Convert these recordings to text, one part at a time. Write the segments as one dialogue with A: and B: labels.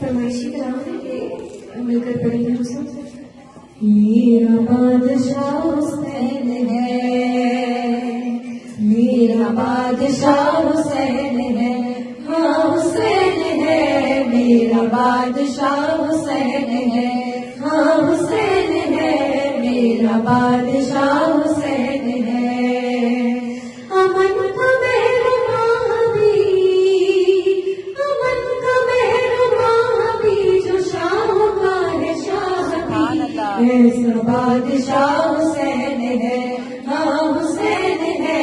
A: फरमाइशी कलाम है कि मिलकर पढ़ेंगे हम सब। मेरा बादशाह हुसैन है, मेरा बादशाह हुसैन है, हाँ हुसैन है, मेरा बादशाह हुसैन है, हाँ हुसैन है, मेरा बादशाह हुसैन है। अमन का मेहरबान भी, अमन का मेहरबान भी, जो शाहकार शाह भी, ऐसा बादशाह हुसैन है, हाँ हुसैन है,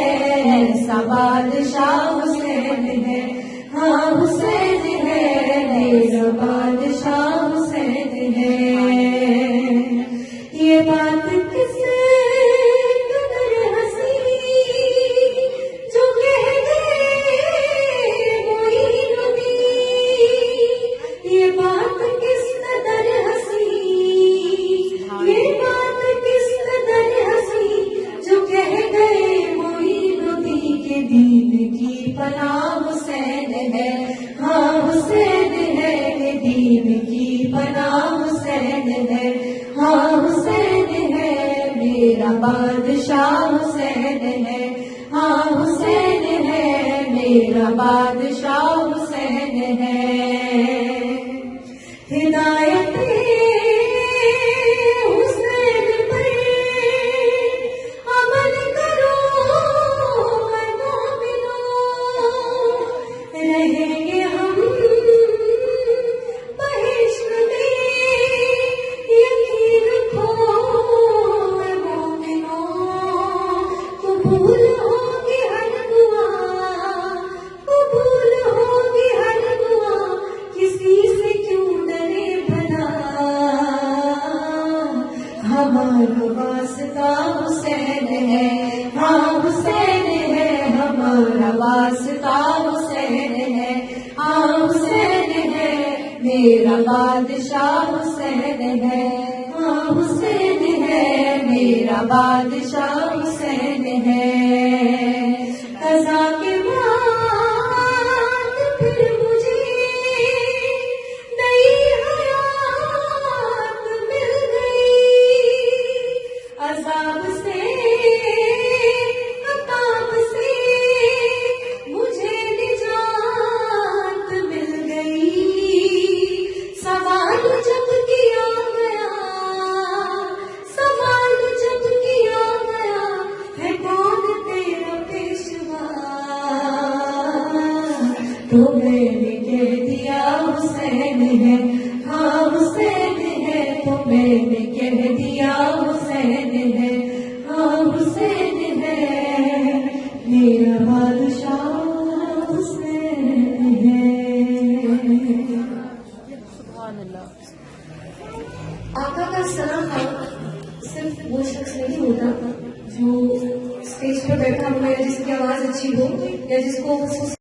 A: ऐसा बादशाह हुसैन है, हाँ हुसैन है, मेरा बादशाह हुसैन है। ये बात किसे कदर हंसी, जो कह गए मोइनुद्दीन, ये बात किस कदर हंसी, ये बात किस कदर हंसी, जो कह गए मोइनुद्दीन के दीन की पनाह हुसैन है, हाँ हुसैन है, के दीन की पनाह हुसैन है, हाँ हुसैन है, मेरा बादशाह हुसैन है, हाँ हुसैन है, मेरा बादशाह हुसैन है। हिदायत हुसैन पर अमल करो ऐ मोमिनों, रहेंगे हम बहिश्त में, यकीन रखो ऐ मोमिनों। कबूल होगी हर दुआ, कबूल होगी हर दुआ, किसी से क्यों डरे भला, हमारा वास्ता हुसैन है, हाँ हुसैन है, हमारा वास्ता हुसैन है, हाँ हुसैन है, मेरा बादशाह हुसैन है, हाँ हुसैन है, मेरा बादशाह हुसैन है। कज़ा के बाद फिर मुझे नई हयात मिल गई, अज़ाब से अताब से मुझे निजात मिल गई। सवाल जब किया गया, सवाल जब किया गया, है कौन तेरा पेशवा, तो मैंने कह दिया हुसैन है, हाँ हुसैन है, तो मैंने कह दिया हुसैन है, हाँ हुसैन है, मेरा बादशाह हुसैन है। आका का सलाम सिर्फ वो शख्स नहीं होता जो स्टेज पर बैठा हुआ है, जिसकी आवाज अच्छी हो या जिसको